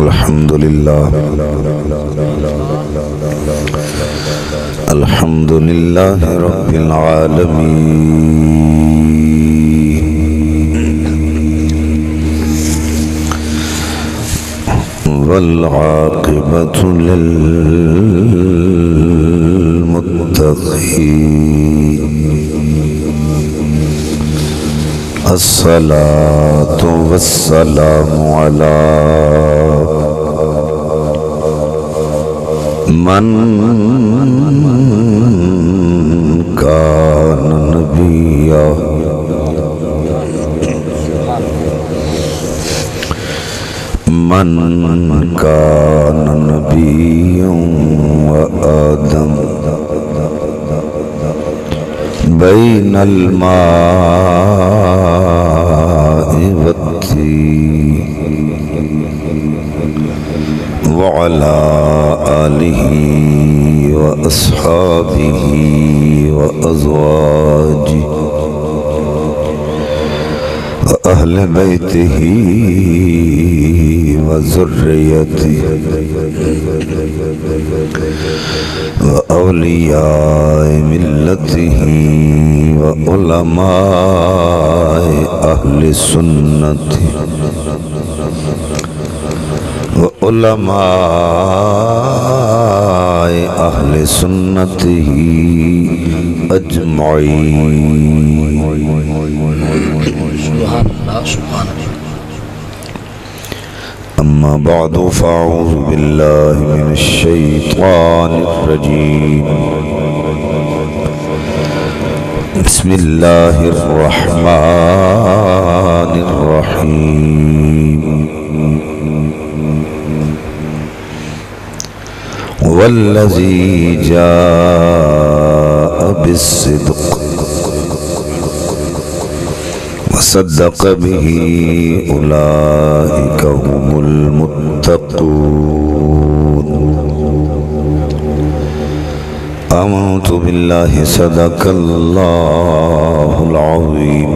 الحمدللہ الحمدللہ رب العالمین والعاقبۃ للمتقین الصلاة والسلام على من كان نبيا من كان نبيا وآدم بين الماء والطين وعلى آله وأصحابه وأزواجه وأهل بيته وذريته وأولياء ملته وعلماء أهل سنته وعلماء أهل سنته أجمعين. سبحان الله سبحان الله. أما بعد فأعوذ بالله من الشيطان الرجيم. بسم الله الرحمن الرحيم. والذي جاء بالصدق وصدق به أولئك هم المتقون. آمنت بالله صدق الله العظيم.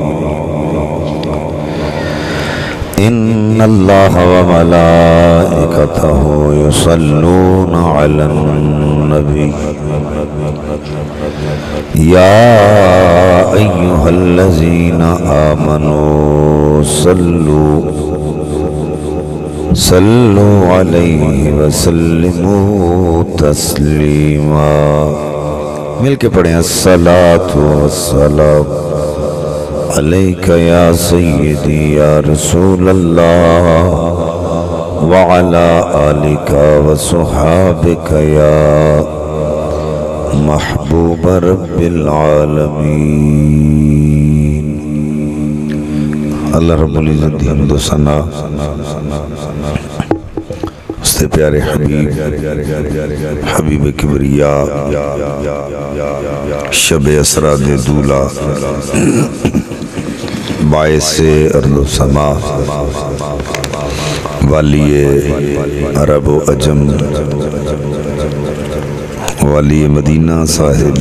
إن الله وملائكته يصلون على النبي يا أيها الذين آمنوا صلوا عليه وسلموا تسليما. مل کے پڑھیں الصلاة والسلام علیک یا سیدی یا رسول اللہ وعلا آلک وصحابک یا محبوب رب العالمین. اللہ رب العزت دی حمد و ثنا اس سے پیارے حبیب کبریا شب اسرا دے دولا باعث ارض و سما والی عرب و عجم والی مدینہ صاحب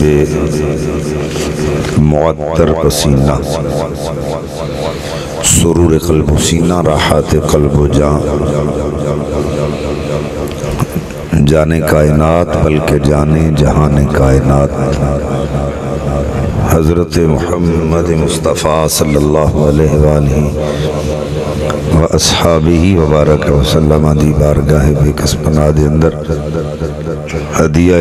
معطر پسینہ سرور قلب و سینہ راحت قلب و جان جانے کائنات بلکہ جانے جہان کائنات حضرت محمد مصطفیٰ صلی اللہ علیہ وآلہ واصحابہ وبارک وسلم دی بارگاہ بے کسپنا دے اندر ہدیہ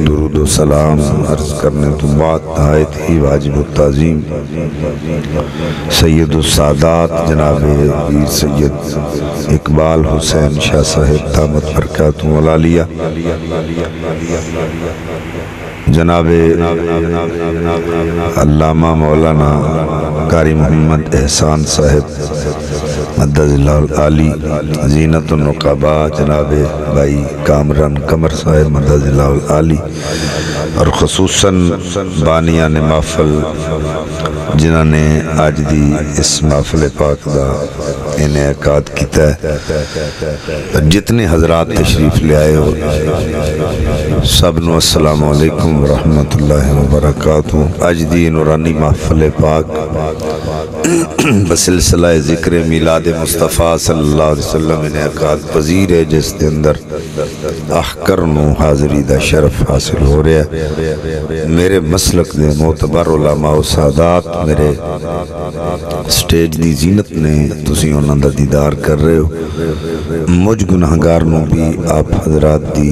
درود و سلام عرض کرنے تو بعد نہایت ہی واجب التعظیم سید السادات جناب پیر سید اقبال حسین شاہ صاحب دامت برکاتہ العالیہ جناب علامہ مولانا قاری محمد احسان صاحب مدد اللہ العالی زینت النقبہ جناب بھائی کامران قمر صاحب مدد اللہ العالی اور خصوصاً بانیان محفل جنہوں نے آج دی اس محفل پاک دا انعقاد کیتا ہے جتنے حضرات تشریف لے آئے ہو سبنو السلام علیکم ورحمۃ اللہ وبرکاتہ. آج دی نورانی محفل پاک بسلسلہ ذکر میلاد یاد مصطفیٰ صلی اللہ علیہ وسلم انعقاد پذیر ہے، جس کے اندر احکرنو حاضری دا شرف حاصل ہو رہا ہے۔ میرے مسلک دے معتبر علماء و سادات میرے سٹیج دی زینت نے تسی انہاں دا دیدار کر رہے ہو۔ مجھ گناہگار نو بھی آپ حضرات دی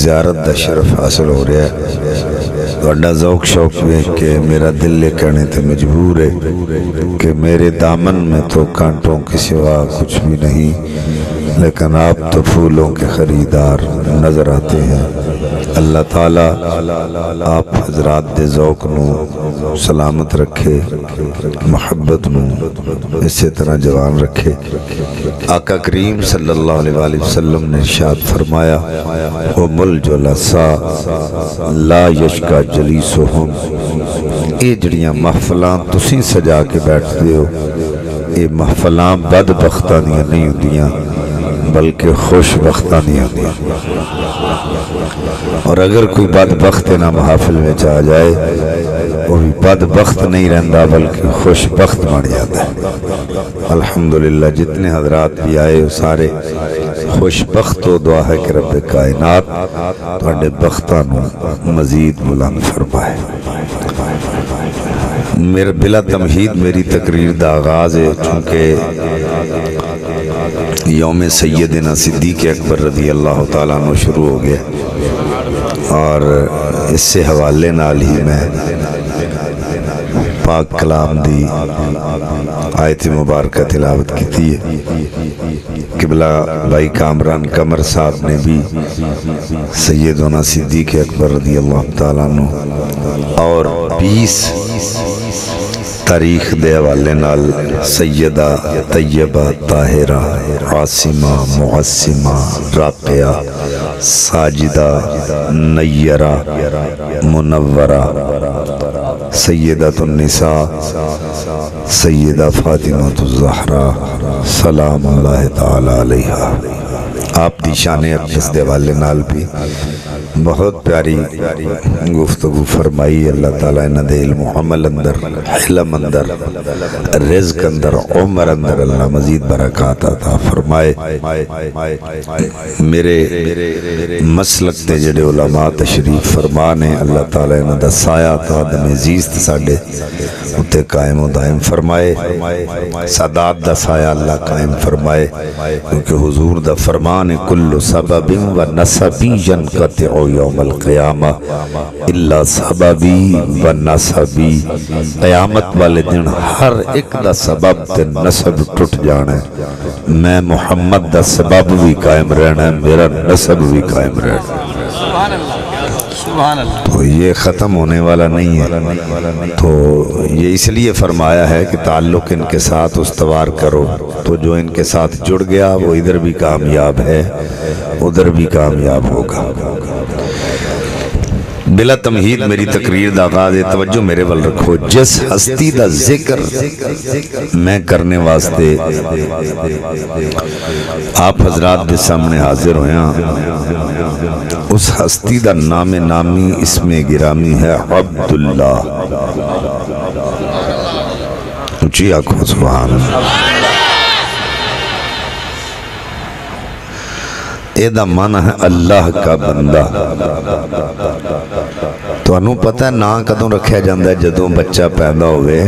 زیارت دا شرف حاصل ہو رہا ہے۔ وڈا ذوق شوق میں کہ میرا دل لے کرنے تے مجبور ہے کہ میرے دامن میں تو کانٹوں کے سوا کچھ بھی نہیں، لیکن آپ تو پھولوں کے خریدار نظر آتے ہیں۔ اللہ تعالیٰ آپ حضرات دے ذوق نو سلامت رکھے، محبت نو اسی طرح جوان رکھے۔ آقا کریم صلی اللہ علیہ وآلہ وسلم نے ارشاد فرمایا، ہم الجلساء لا یشکا جلیسہم، اے جڑیاں محفلاں تسی سجا کے بیٹھتے ہو، اے محفلاں بدبختاں دیاں نہیں ہوندیاں بلکہ خوش بختاں دیاں ہوندیاں۔ اور اگر کوئی بدبخت نہ محافل میں چاہ جائے وہ بھی بدبخت نہیں رہندا بلکہ خوش بخت بن جاتا ہے۔ الحمدللہ جتنے حضرات بھی آئے سارے خوش بخت و دعا ہے کہ رب کائنات تواڈے بختاں نو مزید بلند فرمائے۔ میرا بلا تمہید میری تقریر دا آغاز ہے، چونکہ یوم سیدنا صدیق اکبر رضی اللہ تعالیٰ عنہ شروع ہو گیا، اور اس سے حوالے نال ہی میں پاک کلام دی آیت مبارکہ تلاوت کی تھی۔ قبلہ بھائی کامران قمر صاحب نے بھی سیدنا صدیق اکبر رضی اللہ تعالیٰ عنہ اور 20 تاریخ دے حوالے نال سیدہ طیبہ طاہرہ عاصمہ معصمہ راقیہ ساجدہ نیرہ منورہ سیدۃ النساء سیدہ فاطمہ الزہرا سلام اللہ تعالی علیہا، آپ دی شان اقدس دے حوالے نال بھی بہت پیاری گفتگو فرمائی۔ اللہ تعالیٰ انہاں دے علم و عمل اندر، حلم اندر، رزق اندر، عمر اندر اللہ مزید برکات عطا فرمائے۔ میرے مسلک دے جڑے علماء تشریف فرمانے، اللہ تعالیٰ انہاں دا سایہ قدم عزیز ساڈے اتے قائم و دائم فرمائے، سادات دا سایہ اللہ قائم فرمائے، کیونکہ حضور دا فرمان کل سبب و نسبی ینقطع یوم القیامہ الا سببی و نسبی، قیامت والے دن ہر ایک دا سبب تے نسب ٹوٹ جانا ہے، میں محمد دا سبب بھی قائم رہنا ہے، میرا نسب بھی قائم رہنا ہے۔ تو یہ ختم ہونے والا نہیں ہے، تو یہ اس لیے فرمایا ہے کہ تعلق ان کے ساتھ استوار کرو، تو جو ان کے ساتھ جڑ گیا وہ ادھر بھی کامیاب ہے ادھر بھی کامیاب ہوگا۔ بلا تمہید میری تقریر دا آغاز ہے، توجہ میرے ول رکھو۔ جس ہستی دا ذکر میں کرنے واسطے آپ حضرات دے سامنے حاضر ہویا، اس ہستی دا نام نامی اسم گرامی ہے عبداللہ۔ اونچی آنکھوں سبحان اللہ۔ اے دا معنی ہے اللہ کا بندہ۔ تو انہوں پتہ ہے نا کدوں رکھیا جاندہ ہے جدوں بچہ پیدا ہوئے،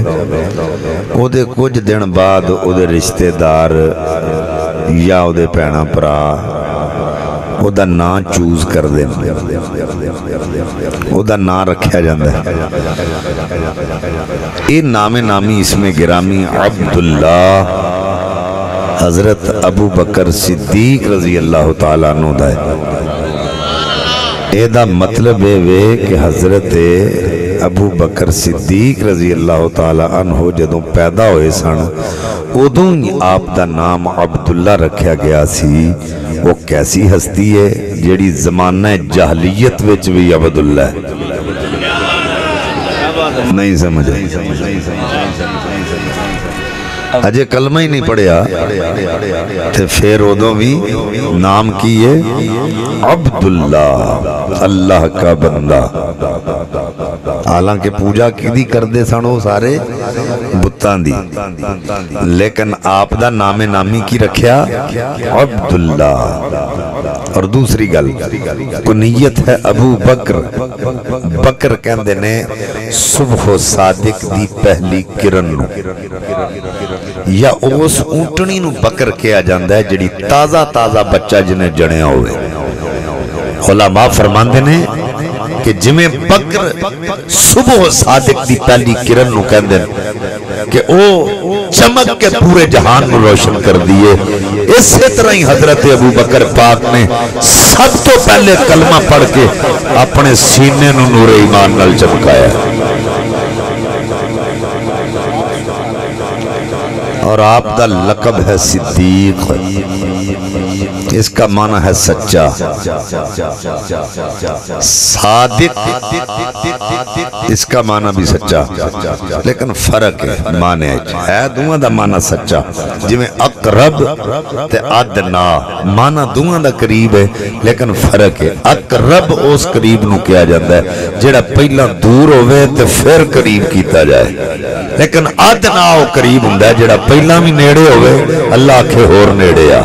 او دے کچھ دن بعد او دے رشتہ دار یا او دے پینا پرا او دا نا چوز کر دیں، او دا نا رکھیا جاندہ ہے۔ اے نام نامی اسم گرامی عبداللہ حضرت ابو بکر صدیق رضی اللہ تعالیٰ عنہ دا ہے۔ اے دا مطلب ہے کہ حضرت ابو بکر صدیق رضی اللہ تعالیٰ عنہ جدوں پیدا ہوئے سن ادوں آپ دا نام عبداللہ رکھیا گیا سی۔ وہ کیسی ہستی ہے جیڑی زمانہ جاہلیت وچ بھی عبداللہ ہے؟ نہیں سمجھے؟ اجے کلمہ ہی نہیں پڑھیا تے پھر ادوں بھی نام کی ہے عبداللہ، اللہ کا بندہ۔ حالانکہ پوجا کدی کردے سن وہ سارے بتاں دی، لیکن آپ دا نام نامی کی رکھیا عبداللہ۔ اور دوسری گل کنیت ہے ابو بکر۔ بکر کہندے نے صبح و صادق دی پہلی کرن نو، یا اس اونٹنی نو بکر کیا جاندہ ہے جڑی تازہ تازہ بچہ جنہیں جڑیاں ہوئے۔ علماء فرماندے نے کہ جمیں بکر صبح و صادق دی پہلی کرن نو کہندے کہ او چمک کے پورے جہان میں روشن کر دیئے۔ اسی طرح ہی حضرت ابو بکر پاک نے سب تو پہلے کلمہ پڑھ کے اپنے سینے نو نور ایمان نال چمکایا۔ اور آپ دا لقب ہے صدیق، اس کا معنی ہے سچا۔ صادق اس کا معنی بھی سچا، لیکن فرق ہے معنی ہے دونوں دا معنی سچا۔ جی میں اقرب تے ادنا معنی دونوں دا قریب ہے، لیکن فرق ہے۔ اقرب اس قریب نو کیا جاندہ ہے جڑا پہلا دور ہوئے تے پھر قریب کیتا جائے، لیکن ادنا وہ قریب ہوندہ ہے جڑا پہلا بھی نیڑے ہوئے اللہ کے ہور نیڑے آ۔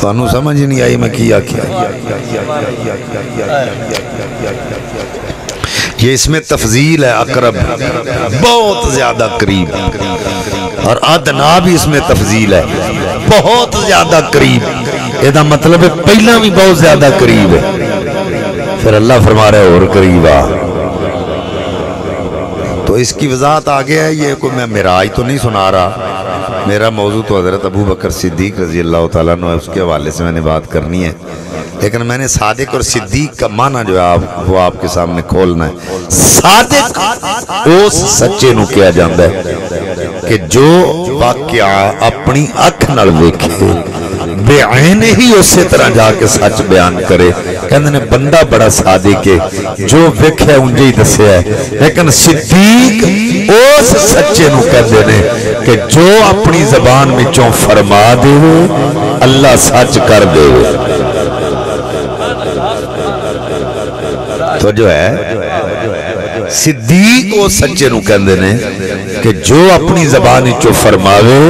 سانو سمجھ نہیں آئی میں کیا کیا۔ یہ اس میں تفضیل ہے، اقرب بہت زیادہ قریب، اور ادنا بھی اس میں تفضیل ہے، بہت زیادہ قریب۔ یہ دا مطلب ہے پہلا بھی بہت زیادہ قریب ہے، پھر اللہ فرما رہے اور قریب آ۔ تو اس کی وضاحت آگے ہے، یہ کوئی میں معراج تو نہیں سنا رہا، میرا موضوع تو حضرت ابو بکر صدیق رضی اللہ تعالیٰ عنہ ہے، اس کے حوالے سے میں نے بات کرنی ہے، لیکن میں نے صادق اور صدیق کا معنی جو ہے وہ آپ کے سامنے کھولنا ہے۔ صادق اس سچے نو کیا جاندہ ہے کہ جو واقعہ اپنی اکھ نال دیکھے بے عین ہی اسی طرح جا کے سچ بیان کرے، کہندے نے بندہ بڑا صادق ہے، جو ویکھے انجے ہی دسے ہے۔ لیکن صدیق اس سچے نو کہندے نے کہ جو اپنی زبان میں چون فرما دے اللہ سچ کر دے۔ تو جو ہے صدیق وہ سچے نو کہندے نے کہ جو اپنی زبانی چو فرماوے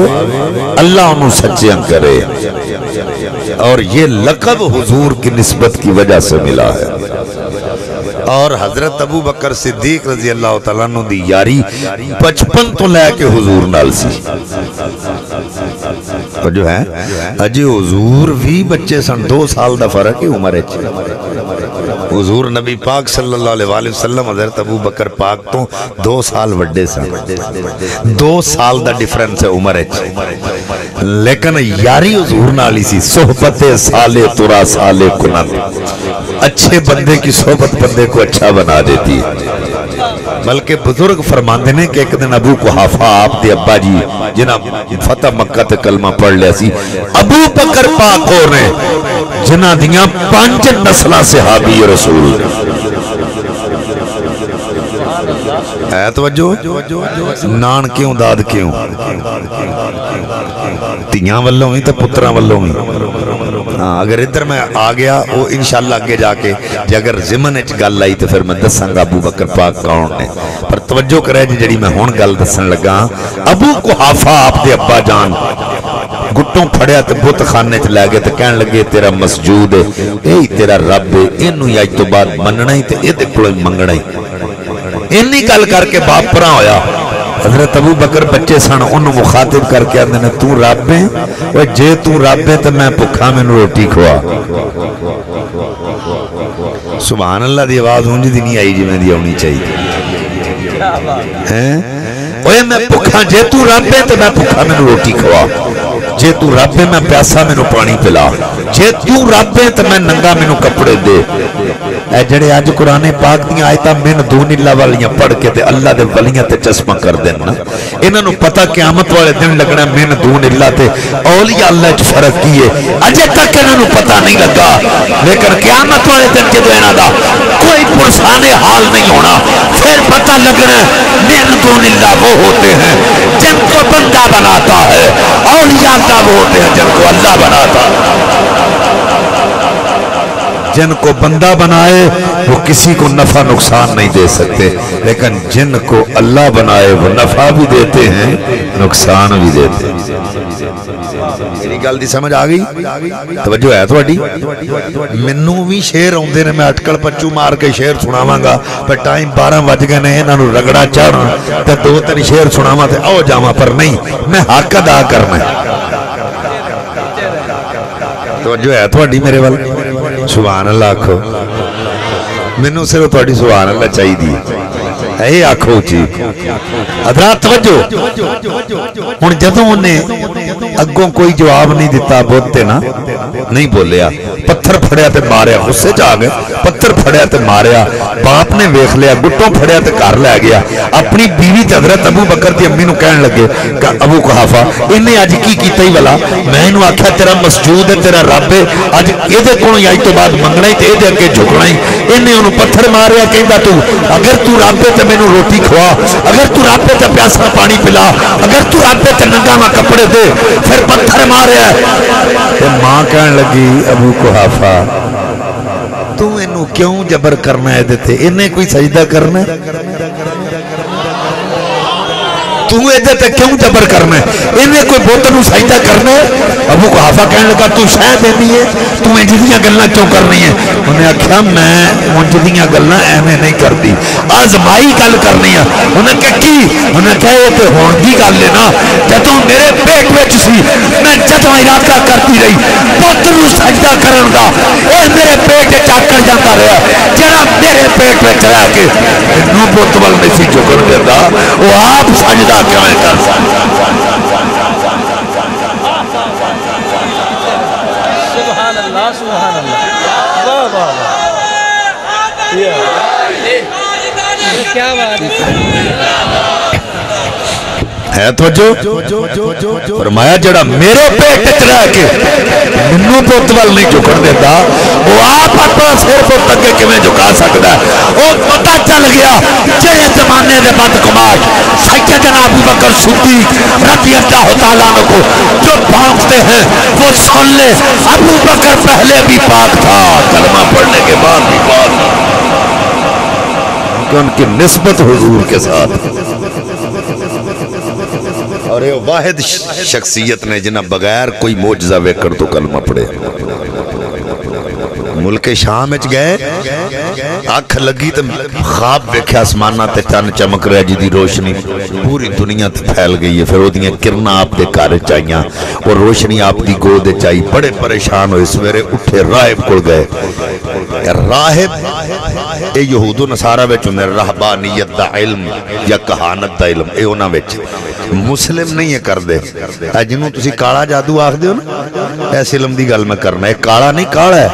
اللہ انہوں سچیاں کرے، اور یہ لقب حضور کی نسبت کی وجہ سے ملا ہے۔ اور حضرت ابو بکر صدیق رضی اللہ تعالیٰ عنہ دی یاری بچپن تو لے کے حضور نال سی۔ اور جو ہے اجی حضور بھی بچے سن، 2 سال دا فرق ہے عمر ہے۔ حضور نبی پاک صلی اللہ علیہ وسلم حضرت ابو بکر پاک تو 2 سال وڈے سن، 2 سال دا ڈیفرنس ہے عمر ہے، لیکن یاری حضور نالی سی۔ صحبت سالے ترا سالے کنن، اچھے بندے کی صحبت بندے کو اچھا بنا دیتی ہے۔ بلکہ بزرگ فرماندے نے کہ ایک دن ابو قحافہ آپ دے ابا جی جنہ فتح مکہ تے کلمہ پڑھ لیا سی، ابو بکر پاک ہو رہے جنہ دیاں 5 نسلہ صحابی رسول ہے۔ توجہ نان کیوں داد کیوں، تیاں والوں ہی تو پتران والوں ہی۔ اگر ادھر میں آگیا وہ انشاءاللہ آگے جا کے اگر زمن اچ گل آئی تو پھر میں دساں گا ابو بکر پاک کون نے، پر توجہ کرے جڑی میں ہون گل دسن لگا۔ ابو قحافہ آپ دے ابا جان گٹوں پھڑیا تے بت خانے چ لے گئے تے کہن لگے تیرا مسجود ہے، اے تیرا رب ہے، اینوں ہی اج تو بعد مننا ہی تے اے کولوں منگنا ہی۔ اینی گل کر کے باپ پرا ہویا۔ حضرت ابو بکر بچے سن، انہوں مخاطب کر کے آندے نے تو رب ہے، وہ جے تو رب ہے تو میں بھکھا میں روٹی کھوا۔ سبحان اللہ دی آواز ہونجی دی نہیں آئی جی میں دی ہونی چاہیے۔ اوہ میں بھکھا، جے تو رب ہے تو میں بھکھا میں روٹی کھوا، جے تو رب ہے میں پیاسا میں پانی پلا، جے تو رب ہے تو میں ننگا میں کپڑے دے۔ اے جڑے آج قرآن پاک دیا آیتاں من دون اللہ والیاں پڑھ کے تے اللہ دے ولیاں تے چشمہ کر دینا، انہاں نو پتہ قیامت والے دن لگنا من دون اللہ تے اولیاء اللہ چ فرق کیے، اجے تک انہاں نو پتہ نہیں لگا، لیکن قیامت والے دن جدوں انہاں دا کوئی پرسان حال نہیں ہونا، پھر پھر پتہ لگنا من دون اللہ وہ ہوتے ہیں جن کو بندہ بناتا ہے، اولیاء اللہ وہ ہوتے ہیں جن کو اللہ بناتا ہے۔ جن کو بندہ بنائے وہ کسی کو نفع نقصان نہیں دے سکتے، لیکن جن کو اللہ بنائے وہ نفع بھی دیتے ہیں نقصان بھی دیتے ہیں۔ میری گل دی سمجھ آگئی؟ توجہ ہے تھوڑی؟ منوں بھی شیر آندے نے، میں اٹکل پچو مار کے شیر سناواں گا، پر ٹائم 12 بج گئے نے، انہاں نوں رگڑا چڑھنا تے 2-3 شیر سناواں تے آؤ جاواں، پر نہیں، میں حق ادا کرنا ہے۔ توجہ ہے تھوڑی میرے وال؟ سبحان اللہ آکھو، منوں صرف تھوڑی سبحان اللہ چاہی دی اے آکھو جی حضرات توجہ۔ ہن جدوں انہیں اگوں کوئی جواب نہیں دیتا بوتے نا نہیں بولیا، پتھر پھڑیا تے ماریا، غصے چ آ گئے، پتھر پھڑیا تے ماریا، باپ نے ویکھ لیا، گٹوں پھڑیا تے گھر لے گیا، اپنی بیوی تے حضرت ابو بکر دی امی نو کہن لگے کہ ابو قحافہ انہیں اج کی کیتا ہی والا، میں انہوں آکھیا تیرا مسجود ہے، تیرا رب ہے، اج ایدے کونوں اج تو بعد منگنا ہی تے ایدے اگے جھکنا ہی، انہیں انہوں پتھر ماریا، کہندا تو اگر تو رب ہے تے مینوں روٹی کھوا، اگر تو رب ہے تے پیاسا پانی پلا، اگر تو رب ہے تے ننگا میں کپڑے دے، پھر پتھر ماریا۔ تے ماں کہن لگی ابو قحافہ تو انہوں کیوں جبر کرنا ہے دیتے، انہیں کوئی سجدہ کرنا ہے، تو ایدے تے کیوں جبر کرنا ہے، انہیں کوئی بوتنوں سجدہ کرنا ہے۔ ابو قحافہ کہنے لگا تو شاہ دینی ہے، تو انجدیاں گلنا کیوں کرنی ہے؟ انہیں آکھا میں انجدیاں گلنا اہمیں نہیں کرتی، آزمائی گل کرنی ہے۔ انہیں کہا کی؟ انہیں کہا یہ تے ہون دی گل لینا، جدوں میرے پیٹ وچ سی میں جدوں ارادہ کرتی رہی بوتنوں سجدہ کرن دا، اے میرے پیٹ چاکر جاتا رہا، جڑا میرے پیٹ وچ رہ کے انہوں بوتول میں سی جھکن دیتا، وہ آپ سجدہ کیوں کر سکتا؟ سبحان اللہ سبحان اللہ، واہ واہ کیا بات ہے توجہ؟ فرمایا جڑا میرے پیٹ وچ رہ کے منوں بوتول نہیں جھکن دیتا، وہ آپ اپنا سر کو تگے کیویں جھکا سکتا ہے؟ وہ پتہ چل گیا جڑے زمانے دے بدگماش سیدنا ابو بکر صدیق رضی اللہ تعالیٰ عنہ کو جو بھونکتے ہیں وہ سن لے، ابو بکر پہلے بھی پاک تھا، کلمہ پڑھنے کے بعد بھی پاک تھا، کہ ان کی نسبت حضور کے ساتھ۔ اور یہ واحد شخصیت نے جنہ بغیر کوئی معجزہ ویکر تو کلمہ پڑھے۔ ملک شام اچ گئے، آنکھ لگی تے خواب ویکھیا آسمانہ تے چن چمک رہا جی دی روشنی پوری دنیا تے پھیل گئی ہے، پھر وہ دیاں کرنا آپ دے کار چاہیاں اور روشنی آپ دی گود چاہی، بڑے پریشان ہوئے، سویرے اٹھے راہب کو گئے۔ راہب اے یہود و نصارہ وچ ہوندے رہبانیت دا علم یا کہانت دا علم، اے انہاں وچ مسلم نہیں ہے کر دے، جنہوں تسی کالا جادو آکھ دے ہو نا، ایسے علم دی گل میں کرنا ہے، کالا نہیں کالا ہے،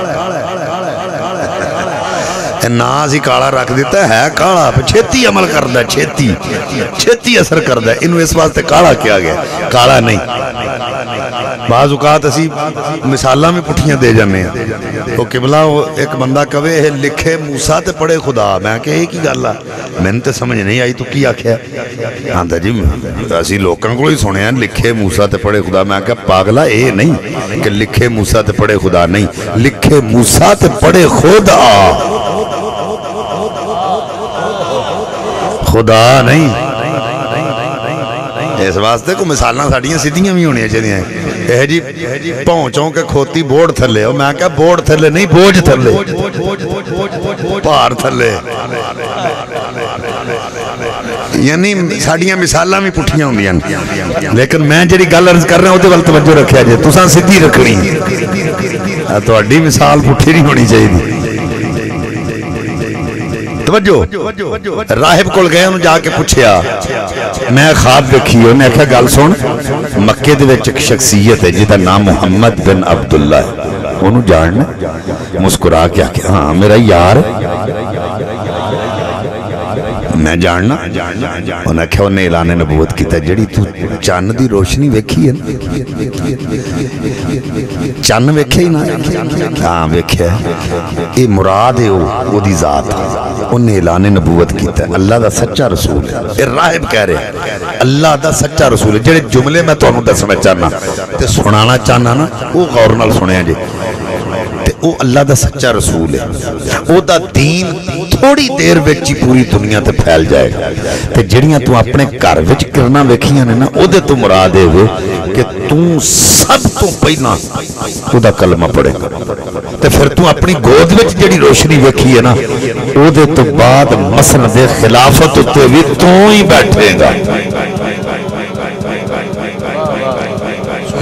نا سی کالا رکھ دیتا ہے کالا، چھیتی عمل کردہ ہے، چھیتی اثر کردہ ہے، انہوں اس واسطے کالا کیا گیا، کالا نہیں۔ بعض اوقات اسی مثالہ میں پٹھیاں دے جانے ہیں، تو قبلہ ایک بندہ کہے ہے لکھے موسیٰ تے پڑھے خدا، میں کہے ایک ہی گل ہے، میں نے تے سمجھ نہیں آئی تو کی آکھیا؟ آندھا جی اسی لوکاں کو ہی سنے ہیں لکھے موسیٰ تے پڑھے خدا، میں کہا پاگلا اے نہیں کہ لکھے موسیٰ تے پڑھے خدا نہیں، لکھے موسیٰ تے پڑھے خدا، خدا نہیں۔ اس واسطے کو مثالنا ساڑیاں سیدھیاں بھی ہونی چاہیے ہیں، اے جی پہنچوں کے کھوتی بورڈ تھلے ہو، میں کہا بورڈ تھلے نہیں بوجھ تھلے، پار تھلے، یعنی ساڑیاں مثالنا بھی پٹھیاں ہوں دیاں، لیکن میں جڑی گل عرض کر رہا ہوں وہ وقت توجہ رکھیا جائے، تساں سیدھی رکھنی تو اڈی مثال پٹھی نہیں ہونی چاہیے۔ توجہ، راہب کول گئے انہوں جا کے پوچھیا، میں خواب دیکھی، انہیں کہا گل سن، مکے دے وچ ایک شخصیت ہے جیدہ نام محمد بن عبداللہ ہے، انہوں جاننا مسکرا کیا کہ ہاں میرا یار میں جاننا انہیں آخیا انہیں اعلان نبوت کیتا جڑی تو چن دی روشنی ویکھی ہے چن ویکھیا ہی نا ہاں ویکھیا یہ مراد ہے وہ دی ذات انہیں اعلان نبوت کیتا ہے اللہ دا سچا رسول ہے یہ راہب کہہ رہے ہیں اللہ دا سچا رسول ہے جڑے جملے میں تانوں دسنا چاہنا تے سنانا چاہنا نا وہ غور نال سنیا جی وہ اللہ دا سچا رسول ہے وہ دا دین تھوڑی دیر وچ پوری دنیا تے پھیل جائے گا تے جڑیاں تو اپنے گھر وچ کرنا ویکھیاں نے نا او دے تو مراد ہے کہ تو سب تو پہلا او دا کلمہ پڑھے گا تے پھر تو اپنی گود وچ جڑی روشنی ویکھی ہے نا او دے تو بعد مسند خلافت تے بھی تو ہی بیٹھے گا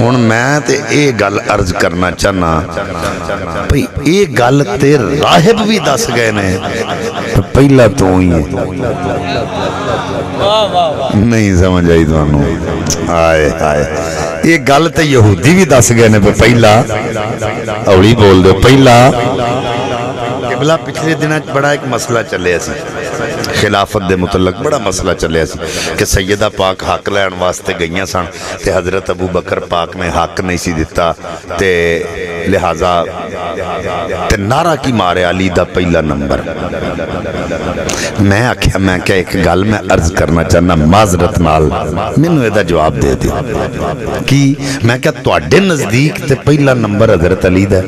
ہن میں تے اے گل عرض کرنا چاہنا بھئی اے گل تے راہب بھی دس گئے نے پہلا تو ہی ہے نہیں سمجھ آئی تانوں آئے آئے یہ گل تے یہودی بھی دس گئے نے پہلا اولی بول دو پہلا قبلہ پچھلے دنوں بڑا ایک مسئلہ چلے سی خلافت دے متعلق بڑا مسئلہ چلے سی کہ سیدہ پاک حق لین واسطے گئیاں سن تے حضرت ابو بکر پاک نے حق نہیں سی دیتا تے لہذا تے نعرہ کی مارے علی دا پہلا نمبر میں آکھیا میں کیا ایک گل میں عرض کرنا چاہنا معذرت نال مینوں دا جواب دے دی کی میں کیا تواڈے نزدیک تے پہلا نمبر حضرت علی دا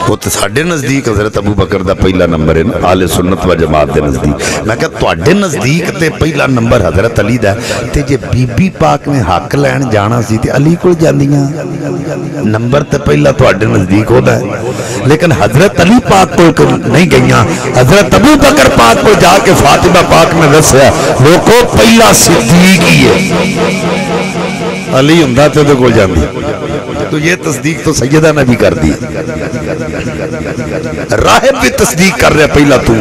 وہ تو ساڑھے نزدیک حضرت ابو بکر دا پہلا نمبر ہے نا آل سنت و جماعت دے نزدیک میں کہا تواڈے نزدیک تے پہلا نمبر حضرت علی دا تے جے بی بی پاک نے حق لین جانا سی تے علی کو جاندیاں نمبر تے پہلا تواڈے نزدیک ہوتا ہے لیکن حضرت علی پاک کو نہیں گئیاں حضرت ابو بکر پاک کو جا کے فاطمہ پاک نے دسیا لوگوں پہلا صدیق ہی ہے علی ہوندا تے تے کول جاندی تو یہ تصدیق تو سیدہ نے بھی کر دی راہب بھی تصدیق کر رہے پہلا تو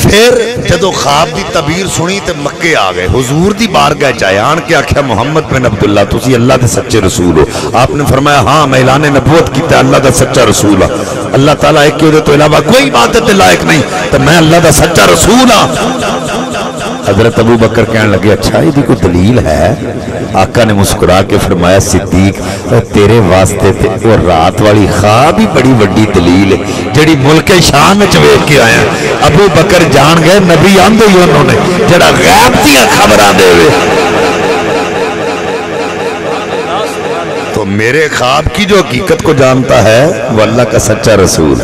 پھر جدو خواب دی تعبیر سنی تے مکے آ گئے حضور دی بارگاہ چاہے آن کے آکھیا محمد بن عبداللہ تسی اللہ دے سچے رسول ہو آپ نے فرمایا ہاں میں اعلان نبوت کیتا اللہ دا سچا رسول ہوں اللہ تعالیٰ ایک کے تو علاوہ کوئی عبادت لائق نہیں تو میں اللہ دا سچا رسول ہوں حضرت ابو بکر کہنے لگے اچھا یہ کوئی دلیل ہے آقا نے مسکرا کے فرمایا صدیق تیرے واسطے تے وہ رات والی خواب ہی بڑی بڑی دلیل ہے جڑی ملک شام میں چویک کے آیا ابو بکر جان گئے نبی آندے ہی انہوں نے جڑا غیب دیا خبران دے ہوئے تو میرے خواب کی جو حقیقت کو جانتا ہے وہ اللہ کا سچا رسول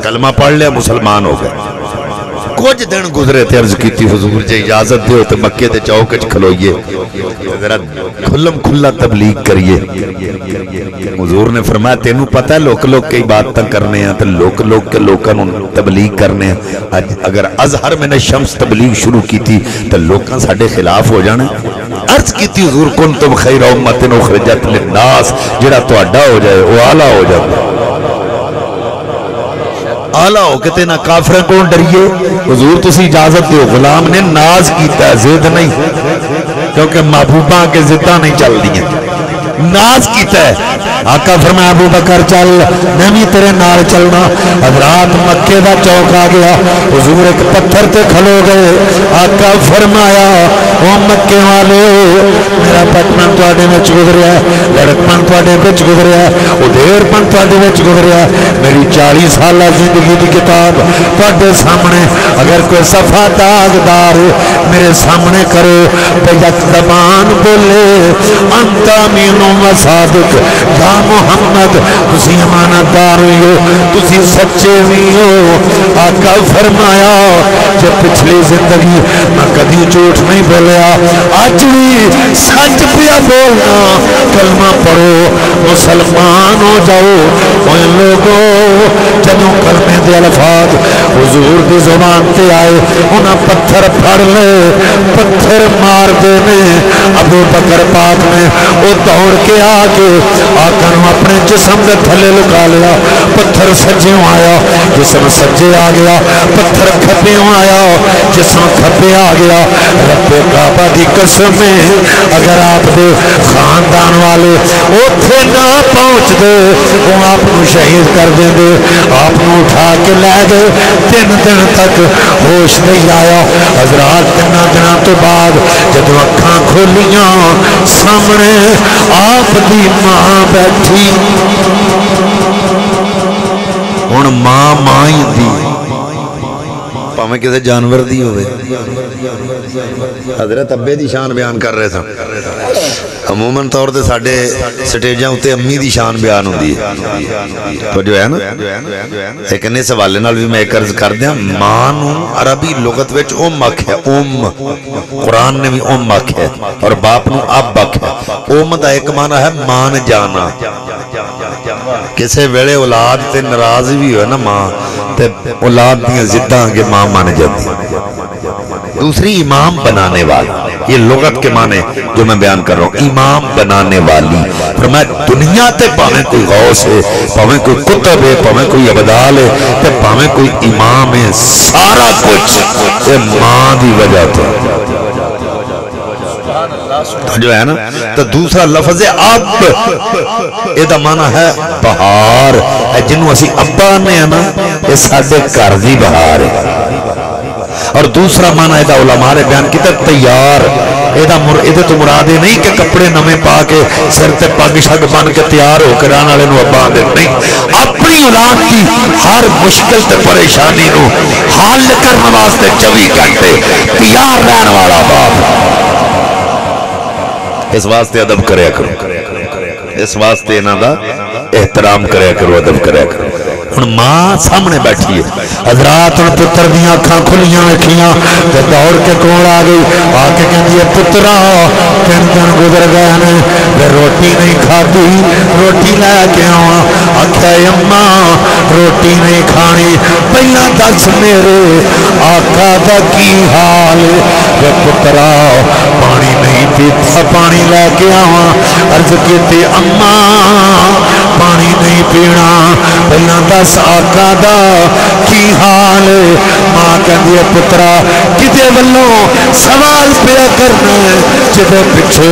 کلمہ پڑھ لیا مسلمان ہو گئے کچھ دن گزرے تھے عرض کی تھی حضور جے اجازت دے تو مکے دے چوکچ کھلوئیے ذرا کھلم کھلا تبلیغ کریے حضور نے فرمایا تینوں پتہ ہے لوگ کئی باتیں کرنے ہیں تو لوگ کے لوگوں تبلیغ کرنے ہیں اگر ازہر میں نے شمس تبلیغ شروع کی تھی تو لوگاں ساڑھے خلاف ہو جانے عرض کی تھی حضور کنتم خیر امت اخرجت للناس جڑا تو اڈا ہو جائے وہ آلہ ہو جائے آلہ ہو کہ تینا کافریں کون ڈریے حضور تسی اجازت دیو غلام نے ناز کیتا ہے زید نہیں کیونکہ محبوباں کے زدہ نہیں چل دیا ناز کیتا ہے آقا فرمایا ابو بکر چل میں بھی تیرے نال چلنا حضرات مکے دا چوک آ گیا حضور ایک پتھر تے کھلو گئے آقا فرمایا او مکے والے میرا بچپن تواڈے وچ گزریا لڑکپن تواڈے وچ گزریا ادھیرپن تواڈے وچ گزریا میری 40 سالہ زندگی دی کتاب تواڈے سامنے اگر کوئی صفحہ داغدار میرے سامنے کرو تو یک زبان بولے انت امین و صادق یا محمد تسی امانت دار ہو تسی سچے بھی ہو آقا فرمایا جب پچھلی زندگی میں کدی جھوٹ نہیں بولیا آج بھی سچ پیا بولنا کلمہ پڑھو مسلمان ہو جاؤ ان لوگوں جدوں کلمے دے الفاظ حضور دی زبان تے آئے انہاں پتھر پھڑ لے پتھر مار دے نے ابو بکر پاک نے وہ دوڑ کے آگے آقا نو اپنے جسم دے تھلے لکا لیا پتھر سجیوں آیا جسم سجے آ گیا پتھر کھبیوں آیا جسم کھبے آ گیا رب کعبہ دی قسم ہے اگر آپ دے خاندان والے اوتھے نہ پہنچ دے وہ آپ کو شہید کر دیں دے آپ کو اٹھا کے لے گئے 3 دن تک ہوش نہیں آیا حضرات 3 دنوں تو بعد جب اکھاں کھولیاں سامنے آپ دی ماں بیٹھی ہن ماں ہی دی پاویں کسی جانور دی ہوئے حضرت ابے دی شان بیان کر رہے تھے عموماً طور تے ساڈے سٹیجاں اُتے امی دی شان بیان ہوندی ہے تو جو ہے نا لیکن اس حوالے نال بھی میں ایک عرض کر دیاں ماں نو عربی لغت وچ ام آکھیا قرآن نے بھی ام آکھیا اور باپ نو اب آکھیا ام دا ایک معنی ہے مان جانا کسے ویلے اولاد تے ناراض بھی ہوئے نا ماں تے اولاد دیاں ضداں کے ماں مان جاتی دوسری امام بنانے والا یہ لغت کے معنی جو میں بیان کر رہا ہوں امام بنانے والی فرمایا دنیا تے پاویں کوئی غوث ہے پاویں کوئی کتب ہے پاویں کوئی ابدال ہے تے پاویں کوئی امام ہے سارا کچھ یہ ماں دی وجہ تو جو ہے نا تو دوسرا لفظ ہے اب یہ دا معنی ہے بہار جنہوں اسی ابا نے ہے نا یہ ساڈے گھر دی بہار ہے اور دوسرا معنی ہے علماء نے بیان کیتا تیار یہ تو مراد یہ نہیں کہ کپڑے نمے پا کے سر تے پگ شگ بن کے تیار ہو کے رہن والے نو ابا دے نہیں اپنی اولاد کی ہر مشکل تے پریشانی نو حل کرنے واسطے 24 گھنٹے تیار رہن والا باپ اس واسطے ادب کریا کرو اس واسطے انہاں دا احترام کریا کرو ادب کریا کرو ہن ماں سامنے بیٹھی ہے حضرات ہن پتر دیاں اکھاں کھلیاں ویکھیاں تے دوڑ کے کول آ گئی آ کے کہندی ہے پترا 3 دن گزر گئے نے تے روٹی نہیں کھادی روٹی لے کے آواں آکھیا اماں روٹی نہیں کھانی پہلا دس میرے آقا دا کی حال ہے پترا پانی نہیں پیتا پانی لے کے آواں عرض کیتی اماں پانی نہیں پینا پہلا دس آقا دا کی حال ماں کہندی ہے پترا کدے ولوں سوال پیا کرنا ہے جدے پیچھے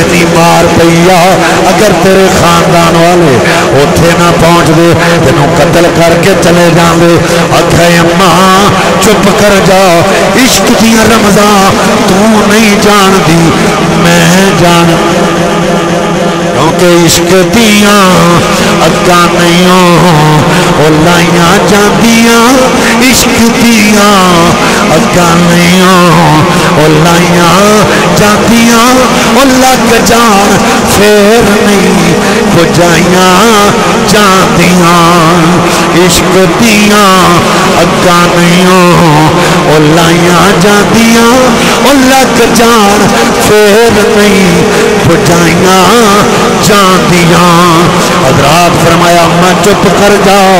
اتنی مار پئی آ اگر تیرے خاندان والے اوتھے نہ پہنچ دے تینوں قتل کر کے چلے جاندے آکھے اماں چپ کر جا عشق دیاں رمضاں تو نہیں جاندی میں جان کیونکہ عشق دیاں اگاں نہیں او لائیاں جاندیاں عشق دیاں اگاں نہیں او لائیاں جاندیاں او لگ جان پھر نہیں بجائیاں جاندیاں عشق دیاں اگاں نہیں او لائیاں جاندیاں او لگ جان پھر نہیں بجائیاں جاندیاں حضرات فرمایا ماں چپ کر جاؤ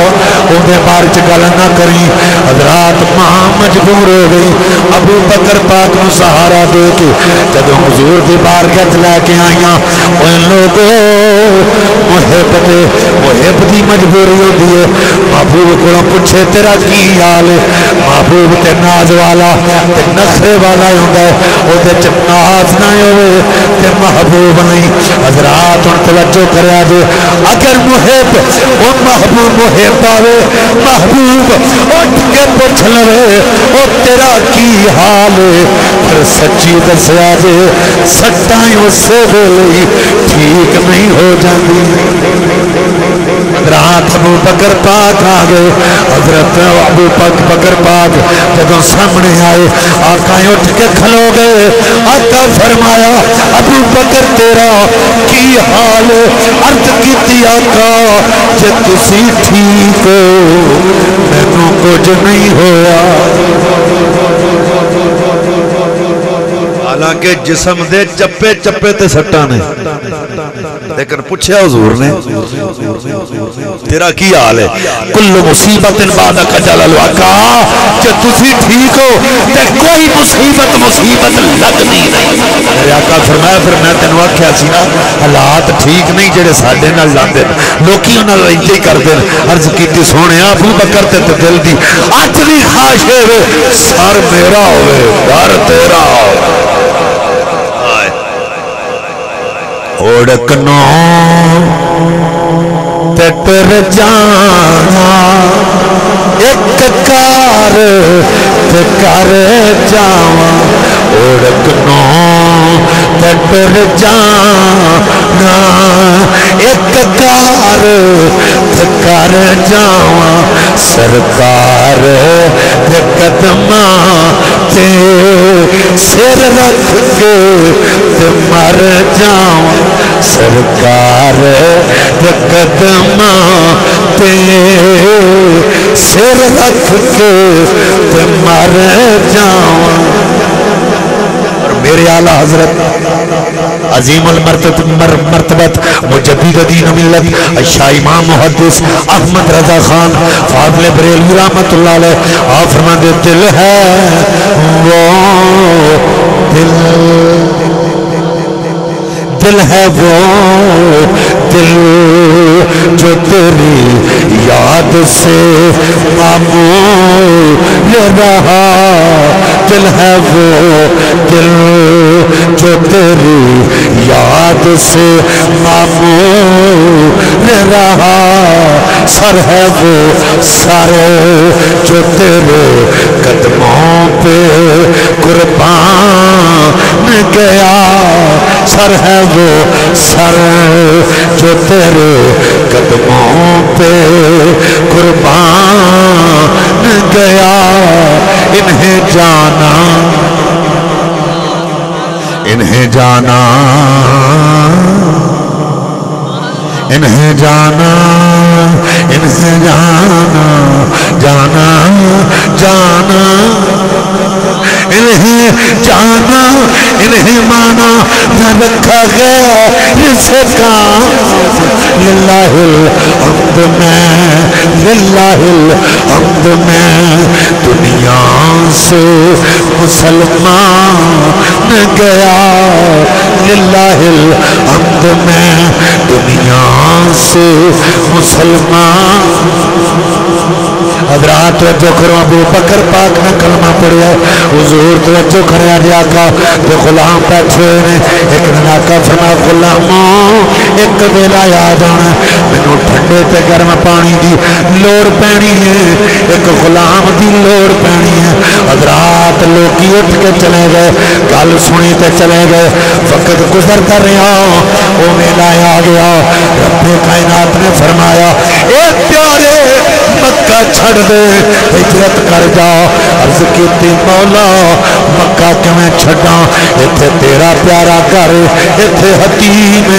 اندے بارے چ گل نہ کری حضرات ماں مجبور ہو گئی ابو بکر پاک نو سہارا دے کے جب حضور دی بارگاہ لے کے آئیاں اوے لوگوں محب دی مجبوری ہوندی ہے محبوب کو پوچھے تیرا کی حال ہے محبوب تے ناز والا تے نخرے والا ہوندا ہے او دے چ ناز نہ ہوئے تے محبوب نہیں حضرات ہن توجہ کریا جے اگر محب او محبوب آوے محبوب اٹھ کے پوچھ لے او تیرا کی حال ہے پھر سچی دسیا جے سٹاں اسے ویلے ٹھیک نہیں ہو جاندی حضرات ابو بکر پاک آ گئے حضرت ابو بکر پاک جب سامنے آئے آقا اٹھ کے کھلو گئے آقا فرمایا ابو بکر تیرا کی حال عرض کیتی آقا جے تسی ٹھیک ہو مینوں کچھ نہیں ہویا حالانکہ جسم دے چپے چپے تے سٹاں نے لیکن پوچھیا حضور نے تیرا کی حال ہے کل مصیبت بعد اجل الوقا کہ تسی ٹھیک ہو تے کوئی مصیبت لگنی نہیں میرے آقا فرمایا پھر میں تینوں آکھیا سی نا حالات ٹھیک نہیں جڑے ساڈے نال لاندے لوکی انہاں نال انج ہی کردے عرض کیتی سونیا ابو بکر تے دل دی اج دی خواہش ہے سر میرا ہوے گھر تیرا اوڑکنو تے ٹر جانا ایک کار تے کر جاواں اوڑکنو تے ٹر جانا ایک کار تے کر جاواں سرکار دے قدماں تے سر رکھ کے تے مر جاواں سرکار دے قدماں تے سر رکھ کے تے مر جاواں اور میرے اعلیٰ حضرت عظیم المرتبت مجدد دین ملت شاہ امام محدث احمد رضا خان فاضل بریلوی رحمت اللہ علیہ آپ فرماندے دل ہے وہ دل ہے وہ دل جو تیری یاد سے معمول رہا دل ہے وہ دل جو تیری یاد سے معمول رہا سر ہے وہ سر جو تیرے قدموں پہ قربان گیا سر ہے وہ سر جو تیرے قدموں پہ قربان گیا انہیں جانا انہیں جانا انہیں جانا انہیں جانا جانا جانا انہیں جانا انہیں مانا نہ رکھا گیا اسے کام للہ الحمد میں للہ الحمد میں دنیا سے مسلمان گیا للہ الحمد میں دنیا سے مسلمان حضرات توجہ کرو ابو بکر پاک نے کلمہ پڑھیا حضور توجہ کریا جی آقا تو غلام بیٹھے نے ایک دن آقا فرما غلاموں ایک ویلا یاد آنا مینوں ٹھنڈے تے گرم پانی دی لوڑ پینی ہے ایک غلام دی لوڑ پینی ہے حضرات لوکی اٹھ کے چلے گئے گل سنی تے چلے گئے وقت گزر کر رہا وہ ویلا آ گیا رب کائنات نے فرمایا اے پیارے مکہ چھڑ دے ہجرت کر جا عرض کیتی مولا مکہ کیویں چھڈاں ایتھے تیرا پیارا گھر ایتھے حتیم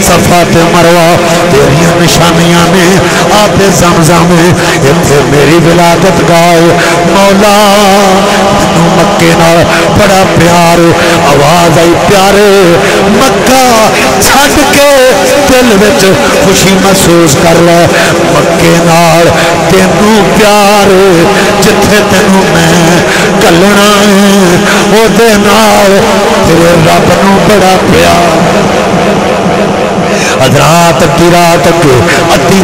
صفا تے مروہ تیریاں نشانیاں نے آب زمزم ایتھے میری ولادت گاہ مولا مینوں مکے نال بڑا پیار آواز آئی پیارے مکہ چھڈ کے دل وچ خوشی محسوس کر لے مکے نال تینوں پیار جتھے تینوں میں کلنا ہے او دے نال تیرے رب نوں بڑا پیار حضرات ادھی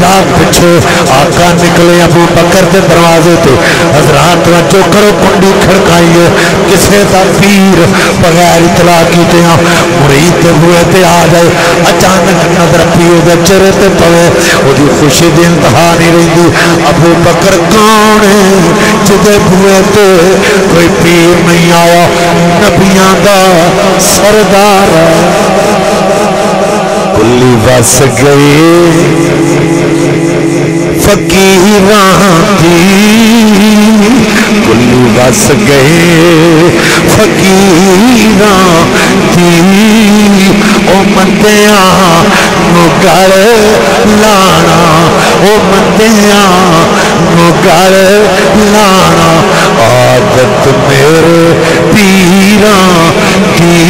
رات پچھے آقا نکلے ابو بکر دے دروازے تے حضرات توجہ کرو کنڈی کھڑکائیے کسے دا پیر بغیر اطلاع کیتے ہیں مرید ہوئے تے آ جائے اچانک نظر پیو دے چہرے تے پوے وہ دی خوشی دی انتہا نہیں رہی ابو بکر کون ہے جدے ہوئے تے کوئی پیر نہیں آیا نبیاں دا سردار کلی بس گئی فقیراں دی کلی بس گئے فقیراں دی او مندیاں نو گل لانا او مندیاں نو گل لانا عادت میرے پیراں دی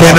3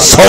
100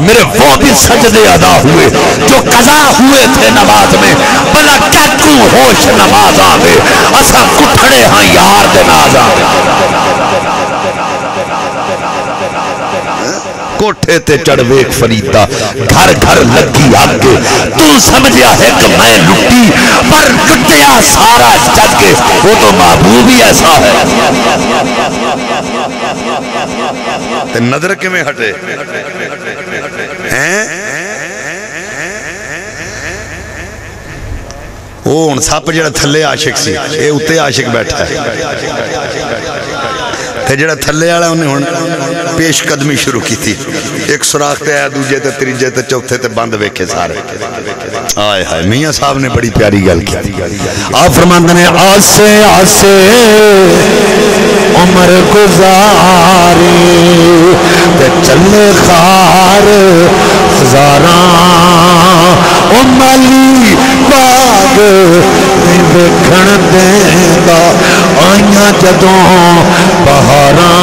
میرے وہ بھی سجدے ادا ہوئے جو قضا ہوئے تھے نماز میں بلا کیا کیوں ہوش نماز آوے اسا کٹھڑے ہاں یار دے ناز آوے کوٹھے تے چڑھویک فریدہ گھر گھر لگی آگے تو سمجھیا ہے کہ میں لٹی پر لٹیا سارا جگ کے وہ تو محبوب ہی ایسا ہے تے نظر کے میں ہٹے وہ ان ساپ جڑا تھلے عاشق سی اے اتے عاشق بیٹھا ہے تے جڑا تھلے والا انہیں پیش قدمی شروع کی تھی ایک سراخ تے آیا دوجے تے تریجے تے چوتھے تے بند ویکھے سارے آئے ہائے میاں صاحب نے بڑی پیاری گل کی آپ فرماندے نے آسے آسے عمر گزاری تے چلے خار ہزاراں عملی باغ ویکھن دیندا آئیاں جدوں بہاراں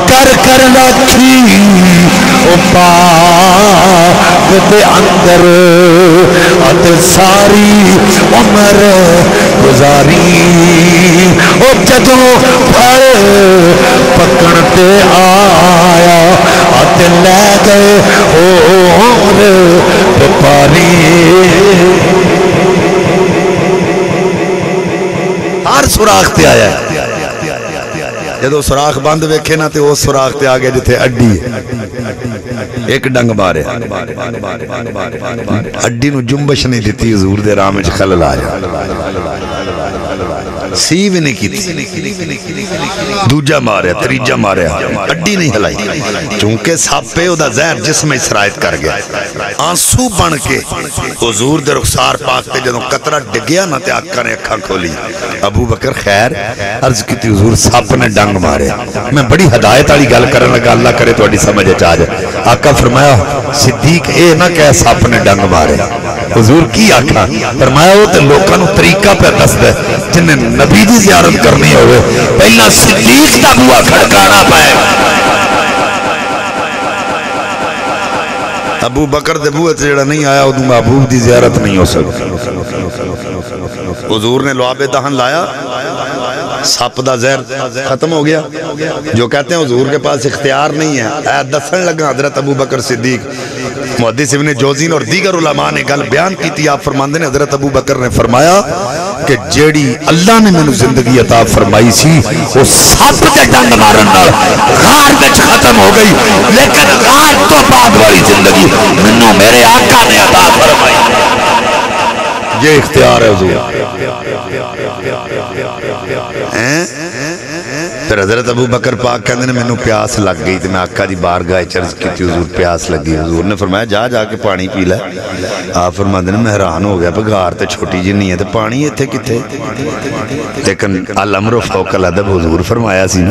کر کر لاکھی او پاک دے اندر اتے ساری عمر گزاری او جدوں پھڑ پکڑ تے آیا اتے لے گئے اور پاری ہر سوراخ تے آیا ہے جدو سوراخ بند ویکھے نا تے وہ سوراخ تے آگے جتھے اڈی ایک ڈنگ مارے اڈی نو جنبش نہیں دیتی حضور دے راہ وچ خلل آ جا سی بھی نہیں کی دوجا مارے تریجا مارے اڈی نہیں ہلائی چونکہ ساپے او دا زہر جسم میں سرایت کر گیا آنسو بن کے حضور دے رخسار پاک تے جدوں قطرہ ڈگیا نا تے آقا نے اکھاں کھولی ابو بکر خیر عرض کی تھی حضور ساپ نے ڈنگ مارے میں بڑی ہدایت والی گل کرن لگا اللہ کرے تہاڈی سمجھ آ جائے آقا فرمایا صدیق اے نہ کہ ساپ نے ڈنگ مارے حضور کی آقا فرمایا وہ تے لوکاں نو طریقہ پہ دسدا ہے جن نبی دی زیارت کرنی ہوئے پہلا صدیق دا بوا کھڑکانا پائے ابو بکر دے بوئے جڑا نہیں آیا ادو محبوب دی زیارت نہیں ہو سکتی حضور نے لعاب دہن لایا سپ دا زہر ختم ہو گیا جو کہتے ہیں حضور کے پاس اختیار نہیں ہے اے دسن لگا حضرت ابو بکر صدیق محدث ابن جوزین اور دیگر علماء نے گل بیان کی تھی آپ فرماندے نے حضرت ابو بکر نے فرمایا کہ جیڑی اللہ نے میں زندگی عطا فرمائی سی وہ سپ دے ڈنگ مارن نال غار وچ ختم ہو گئی لیکن غار تو بعد والی زندگی منو میرے آقا نے عطا فرمائی یہ اختیار ہے حضور پھر حضرت ابو بکر پاک کہندے نے مینوں پیاس لگ گئی تے میں آقا دی بارگاہ عرض کی تھی حضور پیاس لگی حضور نے فرمایا جا جا کے پانی پی لے آپ فرماندے نے میں حیران ہو گیا کہ غار تے چھوٹی جی نہیں ہے تے پانی ایتھے کتھے لیکن الامر فوق الادب حضور فرمایا سی